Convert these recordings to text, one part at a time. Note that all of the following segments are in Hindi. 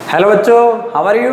हेलो बच्चों, हाउ आर यू।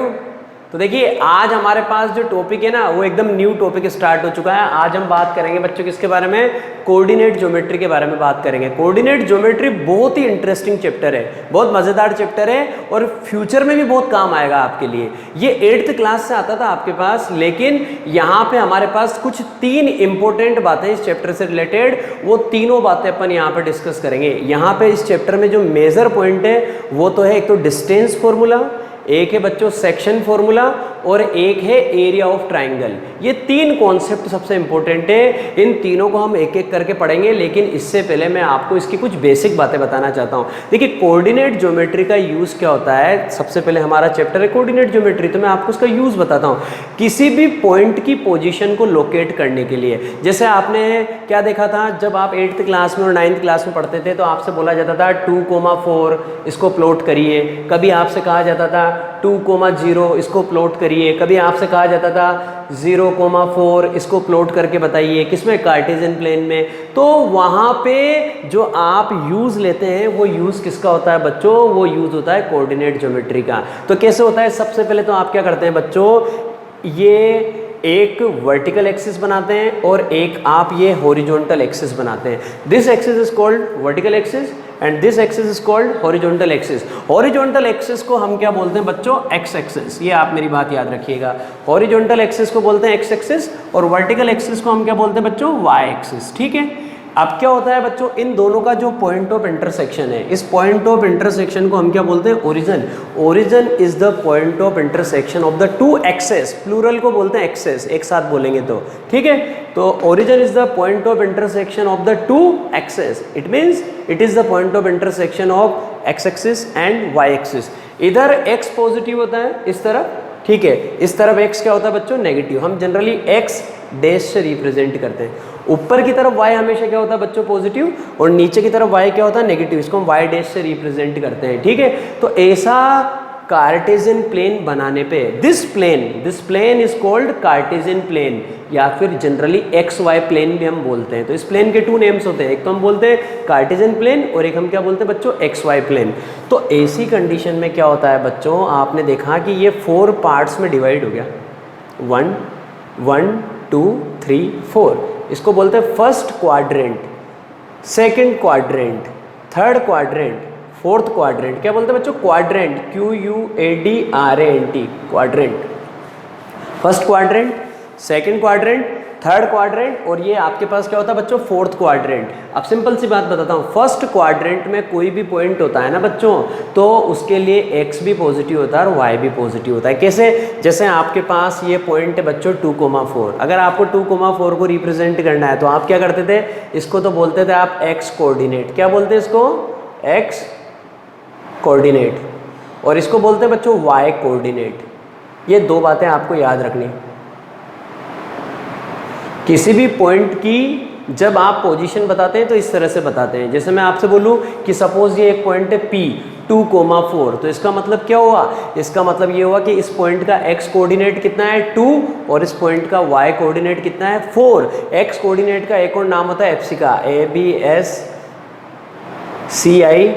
तो देखिए आज हमारे पास जो टॉपिक है ना वो एकदम न्यू टॉपिक स्टार्ट हो चुका है। आज हम बात करेंगे बच्चों किसके बारे में, कोऑर्डिनेट ज्योमेट्री के बारे में बात करेंगे। कोऑर्डिनेट ज्योमेट्री बहुत ही इंटरेस्टिंग चैप्टर है, बहुत मज़ेदार चैप्टर है और फ्यूचर में भी बहुत काम आएगा आपके लिए। ये 8th क्लास से आता था आपके पास, लेकिन यहाँ पे हमारे पास कुछ 3 इंपॉर्टेंट बातें इस चैप्टर से रिलेटेड, वो तीनों बातें अपन यहाँ पे डिस्कस करेंगे। यहाँ पे इस चैप्टर में जो मेजर पॉइंट है वो तो है, एक तो डिस्टेंस फॉर्मूला, एक है बच्चों सेक्शन फॉर्मूला और एक है एरिया ऑफ ट्राइंगल। ये 3 कॉन्सेप्ट सबसे इंपॉर्टेंट है। इन तीनों को हम एक एक करके पढ़ेंगे, लेकिन इससे पहले मैं आपको इसकी कुछ बेसिक बातें बताना चाहता हूँ। देखिए कोऑर्डिनेट ज्योमेट्री का यूज़ क्या होता है। सबसे पहले हमारा चैप्टर है कोऑर्डिनेट ज्योमेट्री, तो मैं आपको उसका यूज़ बताता हूँ। किसी भी पॉइंट की पोजीशन को लोकेट करने के लिए, जैसे आपने क्या देखा था जब आप 8th क्लास में और 9th क्लास में पढ़ते थे, तो आपसे बोला जाता था 2,4 इसको प्लॉट करिए। कभी आपसे कहा जाता था 2,0 इसको प्लॉट करिए। कभी आपसे कहा जाता था 0,4 इसको प्लॉट करके बताइए, किसमें, कार्टेशियन प्लेन में। तो वहाँ पे जो आप यूज़ लेते हैं वो यूज़ किसका होता है बच्चों, वो यूज़ होता है कोऑर्डिनेट ज्योमेट्री का। तो कैसे होता है, सबसे पहले तो आप क्या करते हैं बच्चों, ये एक वर्टिकल एक्सिस बनाते हैं और एक आप ये हॉरिजॉन्टल एक्सिस बनाते हैं। This axis is called vertical axis and this axis is called horizontal axis. Horizontal axis को हम क्या बोलते हैं बच्चों, एक्स एक्सिस। ये आप मेरी बात याद रखिएगा, हॉरिजॉन्टल एक्सिस को बोलते हैं एक्स एक्सिस और वर्टिकल एक्सिस को हम क्या बोलते हैं बच्चों, वाई एक्सिस। ठीक है। अब क्या होता है बच्चों, इन दोनों का जो पॉइंट ऑफ इंटरसेक्शन है, इस पॉइंट ऑफ इंटरसेक्शन को हम क्या बोलते हैं, origin. Origin is the point of intersection of the 2 axes. Plural को बोलते हैं एक्सेस, एक साथ बोलेंगे तो ठीक है। तो origin is the point of intersection of the 2 axes. It means it is the point of intersection of x axis and y axis. इधर एक्स पॉजिटिव होता है इस तरफ, ठीक है, इस तरफ एक्स क्या होता है बच्चों, नेगेटिव। हम जनरली एक्स डैश से रिप्रेजेंट करते हैं। ऊपर की तरफ y हमेशा क्या होता है बच्चों, पॉजिटिव, और नीचे की तरफ y क्या होता है, नेगेटिव। इसको हम y डैश से रिप्रेजेंट करते हैं, ठीक है। तो ऐसा कार्टेशियन प्लेन बनाने पे this plane is called Cartesian plane, या फिर जनरली एक्स वाई प्लेन भी हम बोलते हैं। तो इस प्लेन के 2 नेम्स होते हैं, एक तो हम बोलते हैं कार्टेशियन प्लेन और एक हम क्या बोलते हैं बच्चों, एक्स वाई प्लेन। तो ऐसी कंडीशन में क्या होता है बच्चों, आपने देखा कि ये 4 पार्ट्स में डिवाइड हो गया, 1 1 2 3 4। इसको बोलते हैं first quadrant, second quadrant, third quadrant, fourth quadrant. क्या बोलते हैं बच्चों, quadrant, QUADRANT, quadrant. First quadrant, second quadrant, third quadrant और ये आपके पास क्या होता है बच्चों, फोर्थ क्वाड्रेंट। अब सिंपल सी बात बताता हूँ, फर्स्ट क्वाड्रेंट में कोई भी पॉइंट होता है ना बच्चों, तो उसके लिए एक्स भी पॉजिटिव होता है और वाई भी पॉजिटिव होता है। कैसे, जैसे आपके पास ये पॉइंट है बच्चों 2,4। अगर आपको 2,4 को रिप्रेजेंट करना है तो आप क्या करते थे, इसको तो बोलते थे आप एक्स कोऑर्डिनेट। क्या बोलते हैं इसको, एक्स कोऑर्डिनेट, और इसको बोलते हैं बच्चों वाई कोऑर्डिनेट। ये 2 बातें आपको याद रखनी। किसी भी पॉइंट की जब आप पोजीशन बताते हैं तो इस तरह से बताते हैं। जैसे मैं आपसे बोलूं कि सपोज ये एक पॉइंट है P 2,4, तो इसका मतलब क्या हुआ, इसका मतलब ये हुआ कि इस पॉइंट का x कोऑर्डिनेट कितना है 2 और इस पॉइंट का y कोऑर्डिनेट कितना है 4। x कोऑर्डिनेट का एक और नाम होता है एप्सिका, ABSCISSA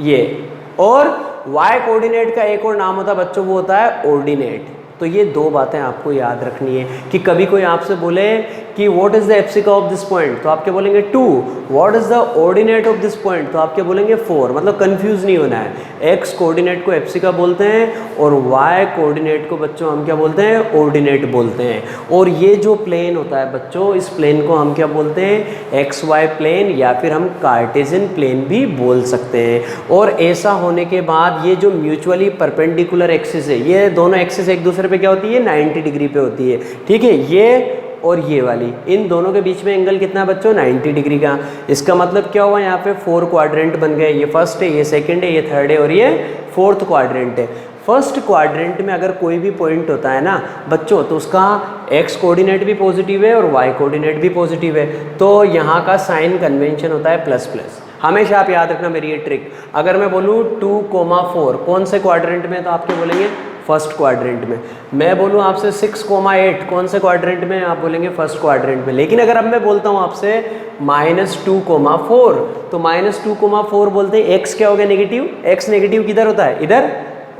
ये, और y कोऑर्डिनेट का एक और नाम होता है बच्चों, वो होता है ऑर्डिनेट। तो ये 2 बातें आपको याद रखनी है कि कभी कोई आपसे बोले कि what is the abscissa of this point, तो आप क्या बोलेंगे 2। What is the ordinate of this point, तो आप क्या बोलेंगे 4। मतलब कंफ्यूज नहीं होना है। एक्स कोऑर्डिनेट को एप्सिका बोलते हैं और वाई कोऑर्डिनेट को बच्चों हम क्या बोलते हैं, ऑर्डिनेट बोलते हैं। और ये जो प्लेन होता है बच्चों, इस प्लेन को हम क्या बोलते हैं, एक्स वाई प्लेन, या फिर हम कार्टेशियन प्लेन भी बोल सकते हैं। और ऐसा होने के बाद ये जो म्यूचुअली परपेंडिकुलर एक्सिस है, ये दोनों एक्सिस एक दूसरे पे क्या होती है, 90 डिग्री पे होती है, ठीक है। ये और ये वाली, इन दोनों के बीच में एंगल कितना है बच्चों, 90 डिग्री का। इसका मतलब क्या हुआ, यहाँ पे 4 क्वाड्रेंट बन गए। ये फर्स्ट है, ये सेकंड है, ये थर्ड है और ये फोर्थ क्वाड्रेंट है। फर्स्ट क्वाड्रेंट में अगर कोई भी पॉइंट होता है ना बच्चों, तो उसका एक्स कोऑर्डिनेट भी पॉजिटिव है और वाई कोऑर्डिनेट भी पॉजिटिव है। तो यहाँ का साइन कन्वेंशन होता है प्लस प्लस। हमेशा आप याद रखना मेरी ये ट्रिक। अगर मैं बोलूँ 2,4 कौन से क्वाड्रेंट में, तो आप क्या बोलेंगे, फर्स्ट क्वाड्रेंट में। मैं बोलूँ आपसे 6,8 कौन से क्वाड्रेंट में, आप बोलेंगे फर्स्ट क्वाड्रेंट में। लेकिन अगर अब मैं बोलता हूँ आपसे -2,4, तो -2,4 बोलते हैं x क्या हो गया नेगेटिव, x नेगेटिव किधर होता है, इधर,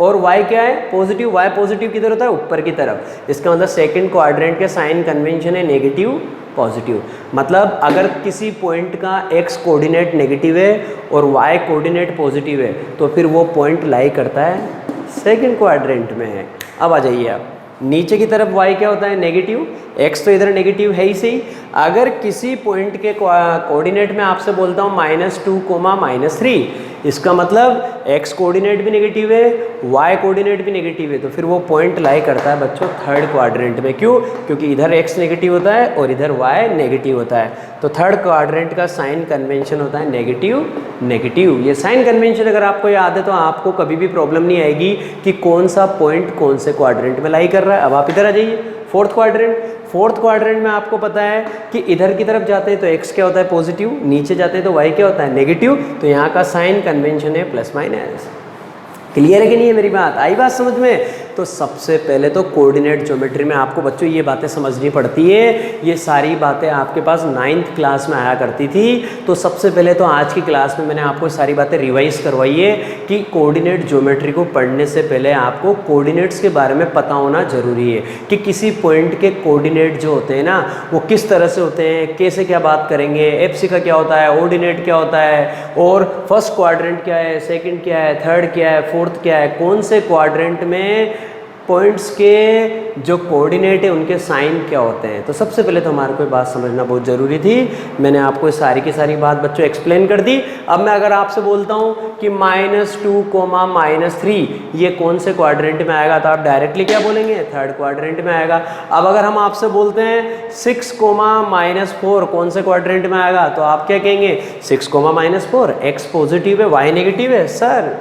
और y क्या है पॉजिटिव, y पॉजिटिव किधर होता है, ऊपर की तरफ। इसका मतलब सेकंड क्वाड्रेंट के साइन कन्वेंशन है नेगेटिव पॉजिटिव। मतलब अगर किसी पॉइंट का x कोऑर्डिनेट नेगेटिव है और y कोऑर्डिनेट पॉजिटिव है तो फिर वो पॉइंट लाई करता है सेकंड क्वाड्रेंट में। अब आ जाइए आप, नीचे की तरफ y क्या होता है नेगेटिव, x तो इधर नेगेटिव है ही सही। अगर किसी पॉइंट के कोऑर्डिनेट में आपसे बोलता हूँ -2, -3, इसका मतलब x कोऑर्डिनेट भी नेगेटिव है, y कोऑर्डिनेट भी नेगेटिव है, तो फिर वो पॉइंट लाई करता है बच्चों थर्ड क्वाड्रेंट में। क्यों? क्योंकि इधर x नेगेटिव होता है और इधर y नेगेटिव होता है। तो थर्ड क्वाड्रेंट का साइन कन्वेंशन होता है नेगेटिव नेगेटिव। ये साइन कन्वेंशन अगर आपको याद है तो आपको कभी भी प्रॉब्लम नहीं आएगी कि कौन सा पॉइंट कौन से क्वाड्रेंट में लाई कर रहा है। अब आप इधर आ जाइए, फोर्थ क्वाड्रेंट में आपको पता है कि इधर की तरफ जाते हैं तो x क्या होता है पॉजिटिव, नीचे जाते हैं तो y क्या होता है नेगेटिव। तो यहाँ का साइन कन्वेंशन है प्लस माइनस। क्लियर है कि नहीं है मेरी बात, आई बात समझ में? तो सबसे पहले तो कोऑर्डिनेट ज्योमेट्री में आपको बच्चों ये बातें समझनी पड़ती है। ये सारी बातें आपके पास 9th क्लास में आया करती थी। तो सबसे पहले तो आज की क्लास में मैंने आपको सारी बातें रिवाइज करवाई है कि कोऑर्डिनेट ज्योमेट्री को पढ़ने से पहले आपको कोऑर्डिनेट्स के बारे में पता होना जरूरी है कि किसी पॉइंट के कोऑर्डिनेट जो होते हैं ना वो किस तरह से होते हैं, कैसे क्या बात करेंगे, एप्सिका का क्या होता है, ऑर्डिनेट क्या होता है, और फर्स्ट क्वाड्रेंट क्या है, सेकंड क्या है, थर्ड क्या है, फोर्थ क्या है, कौन से क्वाड्रेंट में पॉइंट्स के जो कोऑर्डिनेट है उनके साइन क्या होते हैं। तो सबसे पहले तो हमारे को बात समझना बहुत ज़रूरी थी। मैंने आपको सारी की सारी बात बच्चों एक्सप्लेन कर दी। अब मैं अगर आपसे बोलता हूँ कि -2, -3 ये कौन से क्वाड्रेंट में आएगा तो आप डायरेक्टली क्या बोलेंगे, थर्ड क्वाड्रेंट में आएगा। अब अगर हम आपसे बोलते हैं 6, -4 कौन से क्वाड्रेंट में आएगा तो आप क्या कहेंगे, 6, -4 x पॉजिटिव है y नेगेटिव है, सर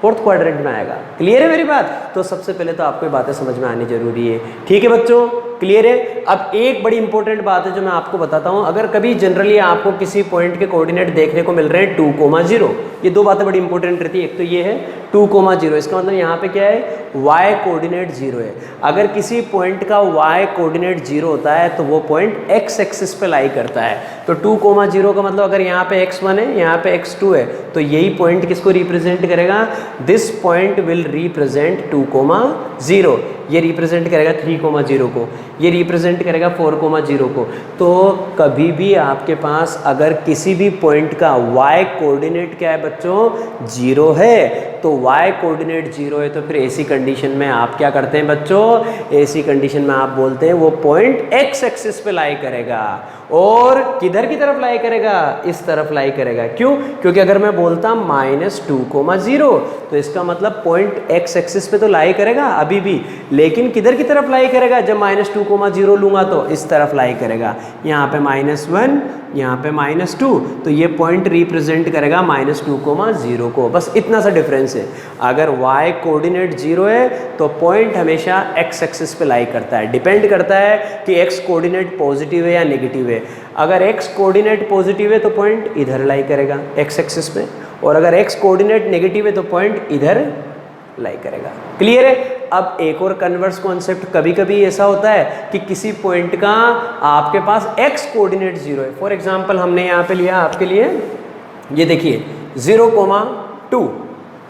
फोर्थ क्वाड्रेंट में आएगा। क्लियर है मेरी बात? तो सबसे पहले तो आपको ये बातें समझ में आनी जरूरी है। ठीक है बच्चों, क्लियर है? अब एक बड़ी इंपॉर्टेंट बात है जो मैं आपको बताता हूं। अगर कभी जनरली आपको किसी पॉइंट के कोऑर्डिनेट देखने को मिल रहे हैं 2,0, ये दो बातें बड़ी इंपॉर्टेंट रहती है। एक तो ये है 2,0, इसका मतलब यहाँ पे क्या है, y कोऑर्डिनेट 0 है। अगर किसी पॉइंट का y कोऑर्डिनेट 0 होता है तो वो पॉइंट x एक्सिस पे लाई करता है। तो 2,0 का मतलब अगर यहाँ पे x1 है, यहाँ पे x2 है, तो यही पॉइंट किसको रिप्रेजेंट करेगा, दिस पॉइंट विल रिप्रेजेंट 2,0। ये रिप्रेजेंट करेगा 3,0 को, ये रिप्रेजेंट करेगा 4,0 को। तो कभी भी आपके पास अगर किसी भी पॉइंट का y कोऑर्डिनेट क्या है बच्चों, 0 है, तो y कोऑर्डिनेट 0 है, तो फिर ऐसी कंडीशन में आप क्या करते हैं बच्चों, ऐसी कंडीशन में आप बोलते हैं वो पॉइंट x एक्सिस पे लाई करेगा। और किधर की तरफ लाई करेगा, इस तरफ लाई करेगा। क्यों? क्योंकि अगर मैं बोलता -2,0 तो इसका मतलब पॉइंट x एक्सिस पे तो लाई करेगा अभी भी, लेकिन किधर की तरफ लाई करेगा, जब -2,0 लूंगा तो इस तरफ लाई करेगा। यहाँ पे -1, यहाँ पे -2, तो ये पॉइंट रिप्रेजेंट करेगा -2,0 को। बस इतना सा डिफरेंस है। अगर y कोऑर्डिनेट 0 है तो पॉइंट हमेशा x एक्सिस पे लाई करता है। डिपेंड करता है कि x कोऑर्डिनेट पॉजिटिव है या नेगेटिव है। अगर x कोऑर्डिनेट पॉजिटिव है तो पॉइंट इधर लाई करेगा x एक्सिस पे, और अगर x कोऑर्डिनेट नेगेटिव है तो पॉइंट इधर लाई करेगा। क्लियर है? अब एक और कन्वर्स कॉन्सेप्ट, कभी कभी ऐसा होता है कि किसी पॉइंट का आपके पास x कोऑर्डिनेट 0 है। फॉर एग्जांपल हमने यहाँ पे लिया आपके लिए, ये देखिए 0,2,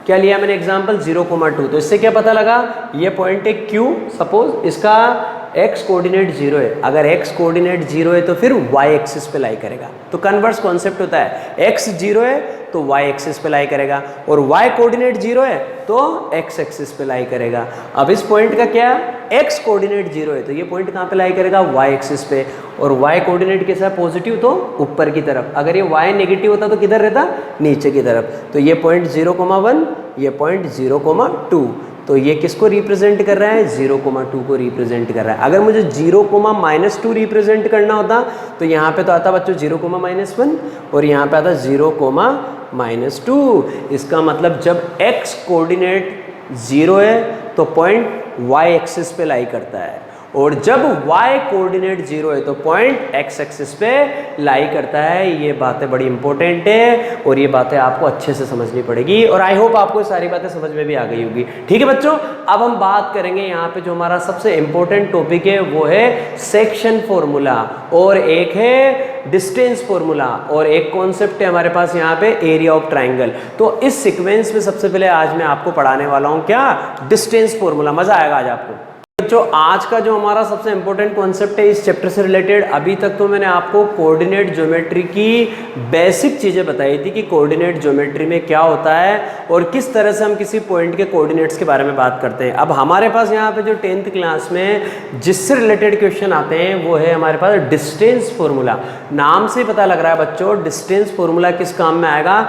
क्या लिया मैंने एग्जांपल 0,2। तो इससे क्या पता लगा, ये पॉइंट है Q, सपोज इसका x कोऑर्डिनेट 0 है। अगर x कोऑर्डिनेट 0 है तो फिर y एक्सिस पे लाई करेगा। तो कन्वर्स कॉन्सेप्ट होता है, x 0 है तो y एक्सिस पे लाई करेगा, और y कोऑर्डिनेट 0 है तो x एक्सिस पे लाई करेगा। अब इस पॉइंट का क्या, x कोऑर्डिनेट 0 है तो ये पॉइंट कहाँ पे लाई करेगा, y एक्सिस पे, और y कोऑर्डिनेट कैसा है, पॉजिटिव, तो ऊपर की तरफ। अगर ये y नेगेटिव होता तो किधर रहता, नीचे की तरफ। तो ये पॉइंट 0,1, ये पॉइंट 0,2, तो ये किसको रिप्रेजेंट कर रहा है, 0,2 को रिप्रेजेंट कर रहा है। अगर मुझे 0,-2 रिप्रेजेंट करना होता तो यहाँ पे तो आता बच्चों 0,-1, और यहाँ पे आता 0,-2। इसका मतलब जब x कोऑर्डिनेट 0 है तो पॉइंट y एक्सिस पे लाई करता है, और जब y कोऑर्डिनेट 0 है तो पॉइंट x एक्सिस पे लाई करता है। ये बातें बड़ी इंपॉर्टेंट है और ये बातें आपको अच्छे से समझनी पड़ेगी और आई होप आपको सारी बातें समझ में भी आ गई होगी। ठीक है बच्चों, अब हम बात करेंगे यहाँ पे जो हमारा सबसे इंपॉर्टेंट टॉपिक है वो है सेक्शन फॉर्मूला और एक है डिस्टेंस फॉर्मूला और एक कॉन्सेप्ट है हमारे पास यहाँ पे एरिया ऑफ ट्राइंगल। तो इस सीक्वेंस में सबसे पहले आज मैं आपको पढ़ाने वाला हूँ क्या, डिस्टेंस फॉर्मूला। मजा आएगा आज आपको। बच्चों आज का जो हमारा सबसे इंपॉर्टेंट कॉन्सेप्ट है इस चैप्टर से रिलेटेड, अभी तक तो मैंने आपको कोऑर्डिनेट ज्योमेट्री की बेसिक चीजें बताई थी कि कोऑर्डिनेट ज्योमेट्री में क्या होता है और किस तरह से हम किसी पॉइंट के कोऑर्डिनेट्स के बारे में बात करते हैं। अब हमारे पास यहाँ पे जो 10th क्लास में जिससे रिलेटेड क्वेश्चन आते हैं वो है हमारे पास डिस्टेंस फॉर्मूला। नाम से पता लग रहा है बच्चों डिस्टेंस फॉर्मूला किस काम में आएगा,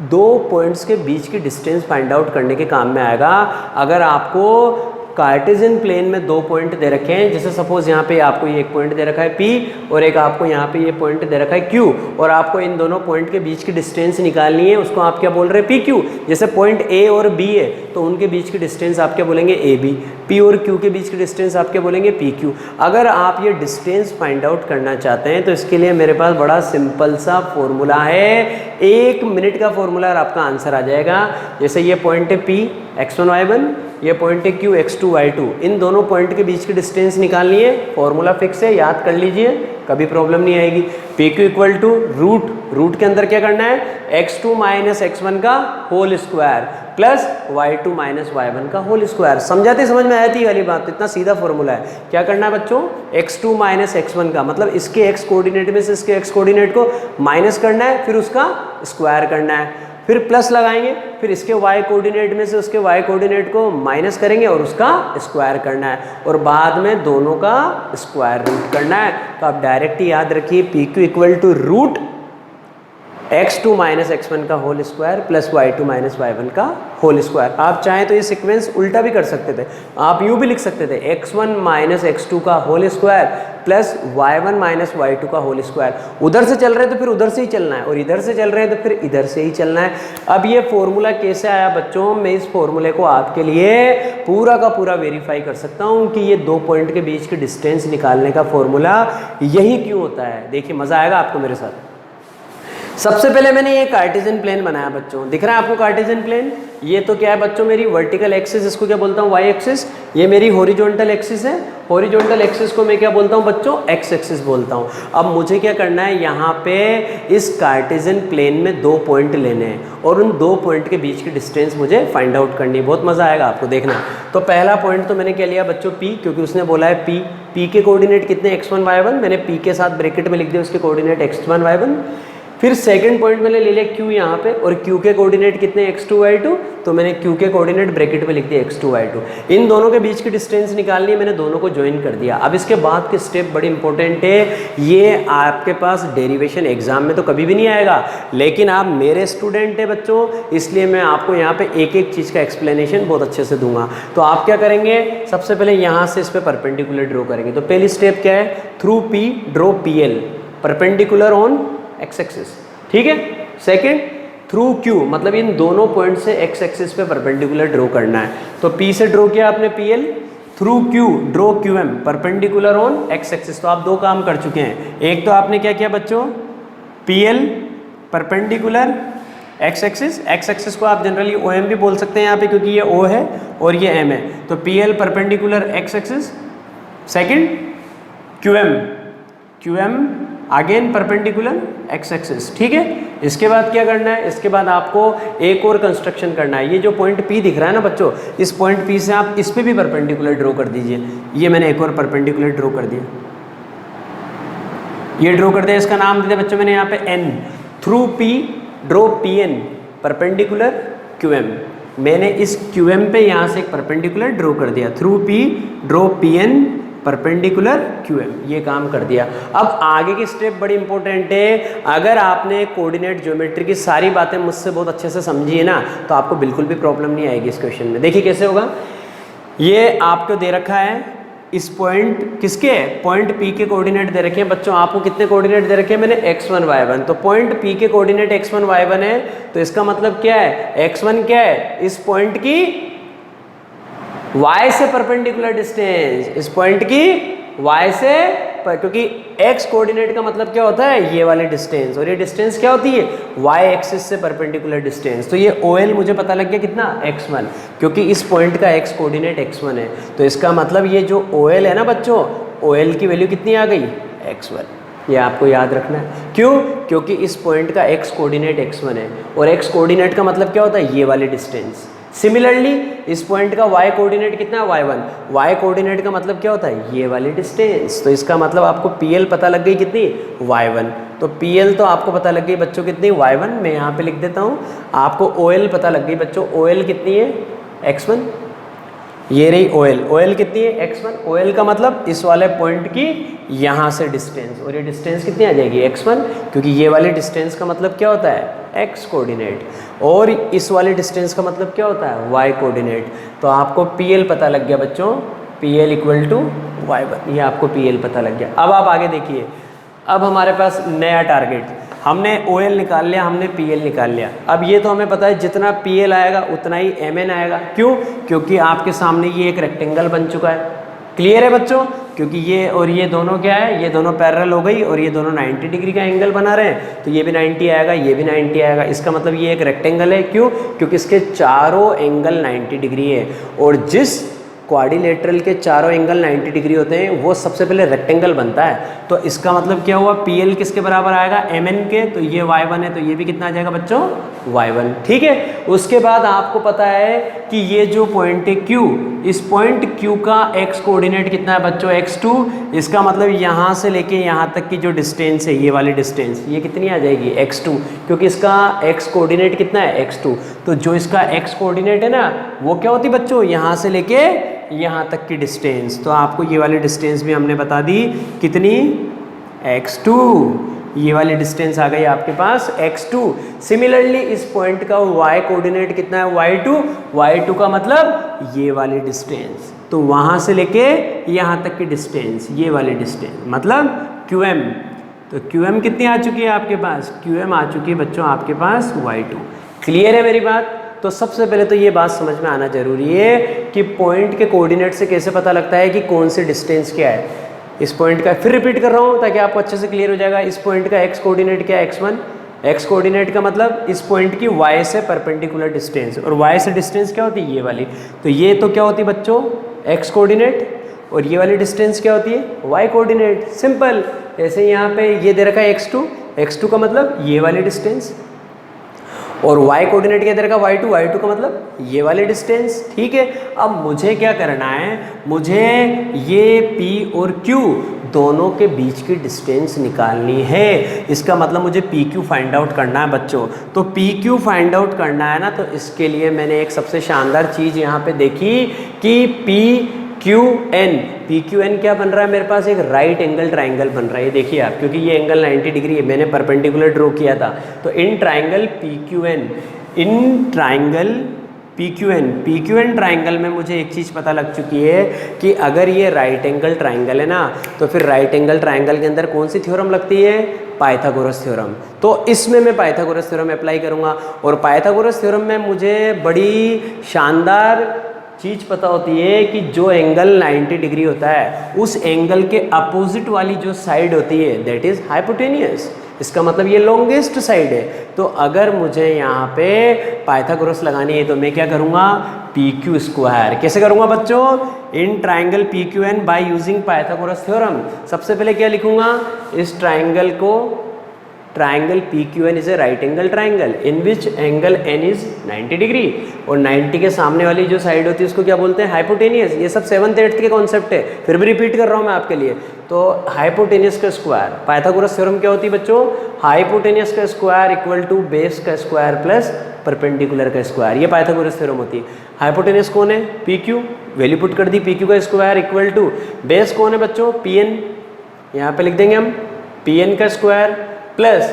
दो पॉइंट्स के बीच की डिस्टेंस फाइंड आउट करने के काम में आएगा। अगर आपको कार्टेशियन प्लेन में दो पॉइंट दे रखे हैं, जैसे सपोज यहाँ पे आपको ये एक पॉइंट दे रखा है P और एक आपको यहाँ पे ये पॉइंट दे रखा है Q और आपको इन दोनों पॉइंट के बीच की डिस्टेंस निकालनी है, उसको आप क्या बोल रहे हैं PQ। जैसे पॉइंट A और B है तो उनके बीच की डिस्टेंस आप क्या बोलेंगे AB, P और Q के बीच की डिस्टेंस आप क्या बोलेंगे PQ। अगर आप ये डिस्टेंस फाइंड आउट करना चाहते हैं तो इसके लिए मेरे पास बड़ा सिंपल सा फॉर्मूला है, 1 मिनट का फॉर्मूला और आपका आंसर आ जाएगा। जैसे ये पॉइंट है P x1 y1, ये पॉइंट है Q x2 y2, इन दोनों पॉइंट के बीच की डिस्टेंस निकालनी है। फॉर्मूला फिक्स है, याद कर लीजिए, कभी प्रॉब्लम नहीं आएगी। PQ इक्वल टू रूट के अंदर क्या करना है, x2 माइनस x1 का whole square plus y2 minus y1 का होल स्क्वायर। समझाते समझ में आती है वाली बात, इतना सीधा फॉर्मूला है। क्या करना है बच्चों, x2 माइनस x1 का मतलब इसके x कोऑर्डिनेट में से इसके x कोऑर्डिनेट को माइनस करना है, फिर उसका स्क्वायर करना है, फिर प्लस लगाएंगे, फिर इसके y कोऑर्डिनेट में से उसके y कोऑर्डिनेट को माइनस करेंगे और उसका स्क्वायर करना है और बाद में दोनों का स्क्वायर रूट करना है। तो आप डायरेक्ट ही याद रखिए PQ equal to root x2 minus x1 का whole square plus y2 minus y1 का होल स्क्वायर। आप चाहें तो ये सीक्वेंस उल्टा भी कर सकते थे, आप यूँ भी लिख सकते थे x1 माइनस x2 का whole square plus y1 minus y2 का होल स्क्वायर। उधर से चल रहे हैं तो फिर उधर से ही चलना है और इधर से चल रहे हैं तो फिर इधर से ही चलना है। अब ये फॉर्मूला कैसे आया बच्चों, मैं इस फॉर्मूले को आपके लिए पूरा का पूरा वेरीफाई कर सकता हूँ कि ये दो पॉइंट के बीच की डिस्टेंस निकालने का फॉर्मूला यही क्यों होता है। देखिए मज़ा आएगा आपको मेरे साथ। सबसे पहले मैंने ये कार्टेशियन प्लेन बनाया बच्चों, दिख रहा है आपको कार्टेशियन प्लेन। ये तो क्या है बच्चों, मेरी वर्टिकल एक्सिस, इसको क्या बोलता हूँ y एक्सिस। ये मेरी हॉरिजॉन्टल एक्सिस है, हॉरिजॉन्टल एक्सिस को मैं क्या बोलता हूँ बच्चों, x एक्सिस बोलता हूँ। अब मुझे क्या करना है, यहाँ पे इस कार्टेशियन प्लेन में दो पॉइंट लेने हैं और उन दो पॉइंट के बीच की डिस्टेंस मुझे फाइंड आउट करनी है। बहुत मज़ा आएगा आपको देखना। तो पहला पॉइंट तो मैंने क्या लिया बच्चों P, क्योंकि उसने बोला है P के कोऑर्डिनेट कितने x1 y1, मैंने P के साथ ब्रैकेट में लिख दिया उसके कोऑर्डिनेट x1 y1। फिर सेकंड पॉइंट मैंने ले लिया Q यहाँ पे और Q के कोऑर्डिनेट कितने x2 y2, तो मैंने Q के कोऑर्डिनेट ब्रैकेट में लिख दिया x2 y2। इन दोनों के बीच की डिस्टेंस निकालनी है, मैंने दोनों को ज्वाइन कर दिया। अब इसके बाद के स्टेप बड़ी इंपॉर्टेंट है, ये आपके पास डेरिवेशन एग्जाम में तो कभी भी नहीं आएगा, लेकिन आप मेरे स्टूडेंट हैं बच्चों, इसलिए मैं आपको यहाँ पे एक एक चीज़ का एक्सप्लेनेशन बहुत अच्छे से दूंगा। तो आप क्या करेंगे, सबसे पहले यहाँ से इस पर परपेंडिकुलर ड्रॉ करेंगे। तो पहली स्टेप क्या है, through P draw PL perpendicular on x axis, ठीक है। सेकंड थ्रू Q, मतलब इन दोनों पॉइंट से x एक्सिस पे परपेंडिकुलर ड्रॉ करना है। तो P से ड्रॉ किया आपने PL, through Q draw QM perpendicular on x axis. तो आप दो काम कर चुके हैं, एक तो आपने क्या किया बच्चों, PL परपेंडिकुलर x एक्सिस को आप जनरली OM भी बोल सकते हैं यहाँ पे, क्योंकि ये O है और ये M है। तो PL perpendicular x axis. Second QM again perpendicular x axis, ठीक है। इसके बाद क्या करना है, इसके बाद आपको एक और कंस्ट्रक्शन करना है। ये जो पॉइंट P दिख रहा है ना बच्चों, इस पॉइंट P से आप इस पे भी परपेंडिकुलर ड्रॉ कर दीजिए। ये मैंने एक और परपेंडिकुलर ड्रॉ कर दिया, ये ड्रॉ कर दिया, इसका नाम दे दिया बच्चों मैंने यहाँ पे N। Through P draw PN perpendicular QM। मैंने इस QM पे यहाँ से एक परपेंडिकुलर ड्रॉ कर दिया, through P draw PN perpendicular QM, ये काम कर दिया। अब आगे की स्टेप बड़ी इंपॉर्टेंट है। अगर आपने कोऑर्डिनेट ज्योमेट्री की सारी बातें मुझसे बहुत अच्छे से समझी है ना, तो आपको बिल्कुल भी प्रॉब्लम नहीं आएगी इस क्वेश्चन में। देखिए कैसे होगा, ये आपको दे रखा है, इस पॉइंट किसके, पॉइंट P के कोऑर्डिनेट दे रखे हैं बच्चों। आपको कितने कोऑर्डिनेट दे रखे हैं, मैंने x1 y1। तो पॉइंट P के कोऑर्डिनेट x1 y1 है, तो इसका मतलब क्या है, x1 क्या है, इस पॉइंट की y से परपेंडिकुलर डिस्टेंस, इस पॉइंट की y से क्योंकि x कोऑर्डिनेट का मतलब क्या होता है, ये वाली डिस्टेंस, और ये डिस्टेंस क्या होती है, y एक्सिस से परपेंडिकुलर डिस्टेंस। तो ये OL मुझे पता लग गया कितना, x1, क्योंकि इस पॉइंट का x कोऑर्डिनेट x1 है। तो इसका मतलब ये जो OL है ना बच्चों, OL की वैल्यू कितनी आ गई, x1। ये आपको याद रखना है, क्यों, क्योंकि इस पॉइंट का x कोऑर्डिनेट x1 है, और x कोऑर्डिनेट का मतलब क्या होता है, ये वाली डिस्टेंस। सिमिलरली इस पॉइंट का y कोऑर्डिनेट कितना है, y1, y कोऑर्डिनेट का मतलब क्या होता है, ये वाली डिस्टेंस। तो इसका मतलब आपको PL पता लग गई कितनी, y1। तो PL तो आपको पता लग गई बच्चों कितनी, y1। मैं यहाँ पे लिख देता हूँ। आपको OL पता लग गई बच्चों, OL कितनी है, x1। ये रही OL कितनी है, x1। OL का मतलब इस वाले पॉइंट की यहाँ से डिस्टेंस, और ये डिस्टेंस कितनी आ जाएगी, x1, क्योंकि ये वाली डिस्टेंस का मतलब क्या होता है, x कोऑर्डिनेट, और इस वाले डिस्टेंस का मतलब क्या होता है, y कोऑर्डिनेट। तो आपको PL पता लग गया बच्चों, PL इक्वल टू y1, ये आपको PL पता लग गया। अब आप आगे देखिए, अब हमारे पास नया टारगेट, हमने OL निकाल लिया, हमने PL निकाल लिया। अब ये तो हमें पता है जितना PL आएगा उतना ही MN आएगा। क्यों, क्योंकि आपके सामने ये एक रेक्टेंगल बन चुका है। क्लियर है बच्चों, क्योंकि ये और ये दोनों क्या है, ये दोनों पैरेलल हो गई, और ये दोनों 90 डिग्री का एंगल बना रहे हैं, तो ये भी 90 आएगा, ये भी 90 आएगा। इसका मतलब ये एक रेक्टेंगल है। क्यों, क्योंकि इसके चारों एंगल 90 डिग्री है, और जिस क्वाड्रिलेटरल के चारों एंगल 90 डिग्री होते हैं वो सबसे पहले रेक्टेंगल बनता है। तो इसका मतलब क्या हुआ, PL किसके बराबर आएगा, MN के। तो ये y1 है, तो ये भी कितना आ जाएगा बच्चों, y1। ठीक है, उसके बाद आपको पता है कि ये जो पॉइंट है Q, इस पॉइंट Q का x कोऑर्डिनेट कितना है बच्चों, x2। इसका मतलब यहाँ से लेके यहाँ तक की जो डिस्टेंस है, ये वाली डिस्टेंस, ये कितनी आ जाएगी, x2, क्योंकि इसका x कोऑर्डिनेट कितना है, x2। तो जो इसका x कोऑर्डिनेट है ना, वो क्या होती बच्चों, यहाँ से लेके यहाँ तक की डिस्टेंस। तो आपको ये वाली डिस्टेंस भी हमने बता दी कितनी, x2। ये वाली डिस्टेंस आ गई आपके पास x2। सिमिलरली इस पॉइंट का y कोऑर्डिनेट कितना है, y2। y2 का मतलब ये वाली डिस्टेंस, तो वहाँ से लेके यहाँ तक की डिस्टेंस, ये वाली डिस्टेंस मतलब QM। तो QM कितनी आ चुकी है आपके पास, QM आ चुकी है बच्चों आपके पास y2। क्लियर है मेरी बात। तो सबसे पहले तो ये बात समझ में आना जरूरी है कि पॉइंट के कोऑर्डिनेट से कैसे पता लगता है कि कौन सी डिस्टेंस क्या है। इस पॉइंट का फिर रिपीट कर रहा हूँ ताकि आपको अच्छे से क्लियर हो जाएगा। इस पॉइंट का x कोऑर्डिनेट क्या है, x1। x कोऑर्डिनेट का मतलब इस पॉइंट की y से परपेंडिकुलर डिस्टेंस, और y से डिस्टेंस क्या होती है, ये वाली। तो ये तो क्या होती है बच्चों, x कोऑर्डिनेट, और ये वाली डिस्टेंस क्या होती है, y कोऑर्डिनेट। सिंपल। जैसे यहाँ पे ये दे रखा है x2, x2 का मतलब ये वाली डिस्टेंस, और y कोऑर्डिनेट क्या दे रखा है, y2, y2 का मतलब ये वाली डिस्टेंस। ठीक है, अब मुझे क्या करना है, मुझे ये P और Q दोनों के बीच की डिस्टेंस निकालनी है। इसका मतलब मुझे PQ फाइंड आउट करना है बच्चों। तो PQ फाइंड आउट करना है ना, तो इसके लिए मैंने एक सबसे शानदार चीज़ यहाँ पे देखी कि PQN क्या बन रहा है मेरे पास, एक राइट एंगल ट्राइंगल बन रहा है। ये देखिए आप, क्योंकि ये एंगल 90 डिग्री है, मैंने परपेंडिकुलर ड्रॉ किया था। तो इन ट्राइंगल PQN ट्राइंगल में मुझे एक चीज़ पता लग चुकी है कि अगर ये राइट एंगल ट्राइंगल है ना, तो फिर राइट एंगल ट्राइंगल के अंदर कौन सी थ्योरम लगती है, पाइथागोरस थ्योरम। तो इसमें मैं पाइथागोरस थ्योरम अप्लाई करूँगा, और पाइथागोरस थ्योरम में मुझे बड़ी शानदार चीज़ पता होती है कि जो एंगल 90 डिग्री होता है, उस एंगल के अपोजिट वाली जो साइड होती है दैट इज़ हाइपोटेनियस। इसका मतलब ये लॉन्गेस्ट साइड है। तो अगर मुझे यहाँ पे पाइथागोरस लगानी है तो मैं क्या करूँगा, PQ स्क्वायर। कैसे करूँगा बच्चों, in triangle PQN by using Pythagoras theorem. सबसे पहले क्या लिखूँगा, इस ट्राइंगल को, triangle PQN is a right angle triangle in which angle N is 90 degree, और 90 के सामने वाली जो साइड होती है उसको क्या बोलते हैं, हाइपोटेनियस। ये सब 7th 8th के कॉन्सेप्ट है, फिर भी रिपीट कर रहा हूँ मैं आपके लिए। तो हाइपोटेनियस का स्क्वायर, पाइथागोरस थ्योरम क्या होती है बच्चों, हाइपोटेनियस का स्क्वायर इक्वल टू बेस का स्क्वायर प्लस परपेंडिकुलर का स्क्वायर। ये पाइथागोरस थ्योरम होती है। हाइपोटेनियस कौन है, PQ, वैल्यू पुट कर दी, PQ का स्क्वायर इक्वल टू बेस कौन है बच्चों, PN, यहाँ पे लिख देंगे हम PN का स्क्वायर प्लस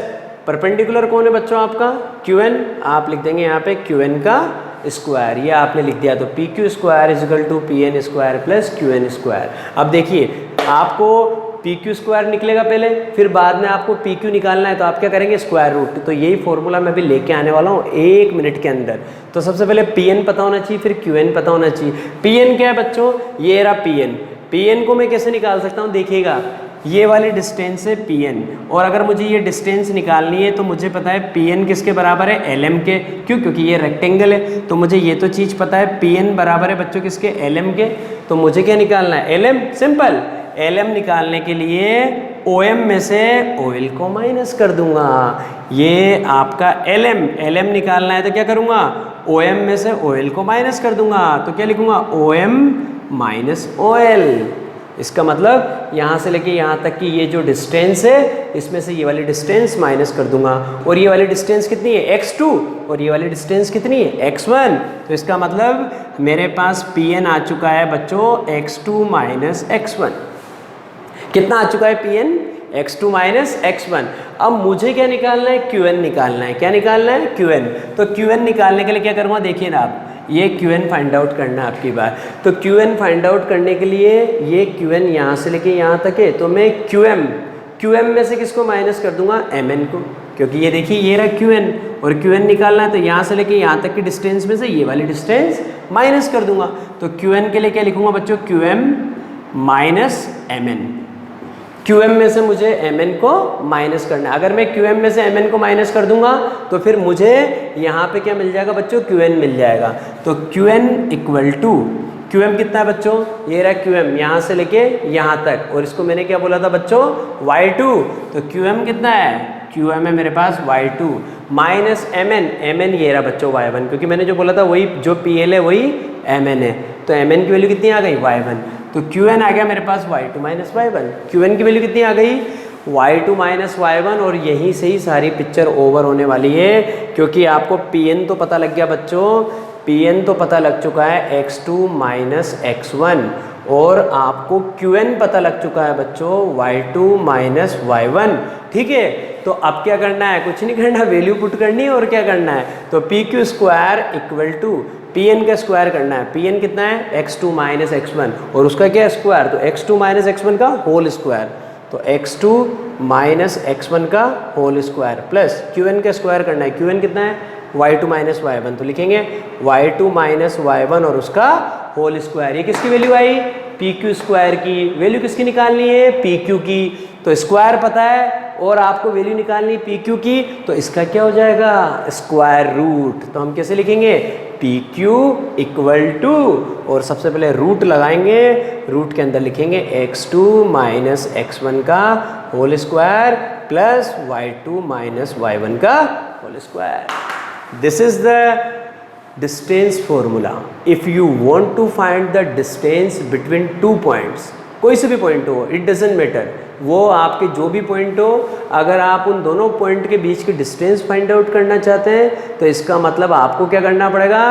परपेंडिकुलर कौन है बच्चों आपका, QN, आप लिख देंगे यहाँ पे QN का स्क्वायर। ये आपने लिख दिया। तो PQ square is equal to PN square plus QN square. अब देखिए आपको पी क्यू स्क्वायर निकलेगा पहले, फिर बाद में आपको पी क्यू निकालना है तो आप क्या करेंगे स्क्वायर रूट। तो यही फॉर्मूला मैं भी लेके आने वाला हूँ 1 मिनट के अंदर। तो सबसे पहले पी एन पता होना चाहिए, फिर क्यू एन पता होना चाहिए। पी एन क्या है बच्चों, ये रहा पी एन। पी एन को मैं कैसे निकाल सकता हूँ, देखिएगा ये वाली डिस्टेंस है पी एन, और अगर मुझे ये डिस्टेंस निकालनी है तो मुझे पता है पी एन किसके बराबर है, एल एम के। क्यों, क्योंकि ये रेक्टेंगल है, तो मुझे ये तो चीज़ पता है पी एन बराबर है बच्चों किसके, एल एम के। तो मुझे क्या निकालना है, L M. Simple, L M निकालने के लिए ओ एम में से ओ एल को माइनस कर दूंगा। ये आपका एल एम निकालना है तो क्या करूँगा, ओ एम में से ओ एल को माइनस कर दूंगा। तो क्या लिखूंगा, O M minus O L. इसका मतलब यहाँ से लेके यहाँ तक की ये जो डिस्टेंस है, इसमें से ये वाली डिस्टेंस माइनस कर दूंगा। और ये वाली डिस्टेंस कितनी है, x2, और ये वाली डिस्टेंस कितनी है, x1। तो इसका मतलब मेरे पास pn आ चुका है बच्चों x2 माइनस x1। कितना आ चुका है pn, x2 माइनस x1। अब मुझे क्या निकालना है, qn निकालना है। क्या निकालना है, qn। तो qn निकालने के लिए क्या करूँगा, देखिए ना आप, ये qn फाइंड आउट करना है आपकी बार। तो qn फाइंड आउट करने के लिए ये qn यहाँ से लेके यहाँ तक है, तो मैं qm में से किसको माइनस कर दूंगा, mn को। क्योंकि ये देखिए ये रहा qn, और qn निकालना है तो यहाँ से लेके यहाँ तक की डिस्टेंस में से ये वाली डिस्टेंस माइनस कर दूंगा। तो qn के लिए क्या लिखूंगा बच्चों, qm माइनस mn। qm में से मुझे mn को माइनस करना है। अगर मैं qm में से mn को माइनस कर दूंगा तो फिर मुझे यहाँ पे क्या मिल जाएगा बच्चों, qn मिल जाएगा। तो qn इक्वल टू, qm कितना है बच्चों, ये रहा qm यहाँ से लेके यहाँ तक, और इसको मैंने क्या बोला था बच्चों, y2। तो qm कितना है, qm है मेरे पास y2 माइनस mn ये रहा बच्चों y1, क्योंकि मैंने जो बोला था वही जो pl है वही mn है। तो mn की वैल्यू कितनी आ गई, y1। तो qn आ गया मेरे पास y2 माइनस y1। qn की वैल्यू कितनी आ गई, y2 माइनस y1। और यहीं से ही सारी पिक्चर ओवर होने वाली है, क्योंकि आपको pn तो पता लग गया बच्चों, pn तो पता लग चुका है x2 माइनस x1, और आपको qn पता लग चुका है बच्चों y2 माइनस y1। ठीक है, तो अब क्या करना है, कुछ नहीं करना, वैल्यू पुट करनी है और क्या करना है। तो P Q square equal to pn का स्क्वायर करना है। pn कितना है, x2 माइनस x1, और उसका क्या है स्क्वायर, तो x2 माइनस x1 का होल स्क्वायर। तो x2 माइनस x1 का होल स्क्वायर प्लस qn का स्क्वायर करना है। qn कितना है, y2 माइनस y1। तो लिखेंगे y2 माइनस y1 और उसका होल स्क्वायर। ये किसकी वैल्यू आई, पी क्यू स्क्वायर की। वैल्यू किसकी निकालनी है, पी क्यू की। तो स्क्वायर पता है और आपको वैल्यू निकालनी है पी क्यू की, तो इसका क्या हो जाएगा, स्क्वायर रूट। तो हम कैसे लिखेंगे, पी क्यू इक्वल टू, और सबसे पहले रूट लगाएंगे, रूट के अंदर लिखेंगे x2 माइनस x1 का whole square plus y2 minus y1 का whole square. This is the distance formula. If you want to find the distance between two points, कोई से भी पॉइंट हो, इट डजेंट मैटर, वो आपके जो भी पॉइंट हो, अगर आप उन दोनों पॉइंट के बीच की डिस्टेंस फाइंड आउट करना चाहते हैं तो इसका मतलब आपको क्या करना पड़ेगा,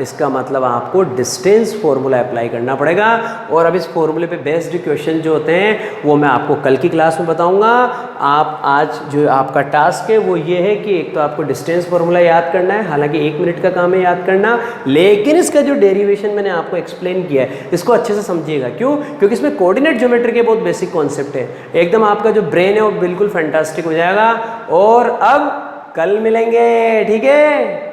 इसका मतलब आपको डिस्टेंस फॉर्मूला अप्लाई करना पड़ेगा। और अब इस फॉर्मूले पे बेस्ड क्वेश्चन जो होते हैं वो मैं आपको कल की क्लास में बताऊंगा। आप आज जो आपका टास्क है वो ये है कि एक तो आपको डिस्टेंस फॉर्मूला याद करना है, हालांकि 1 मिनट का काम है याद करना, लेकिन इसका जो डेरिवेशन मैंने आपको एक्सप्लेन किया है इसको अच्छे से समझिएगा। क्यों, क्योंकि इसमें कोऑर्डिनेट ज्योमेट्री के बहुत बेसिक कॉन्सेप्ट है, एकदम आपका जो ब्रेन है वो बिल्कुल फैंटास्टिक हो जाएगा। और अब कल मिलेंगे, ठीक है।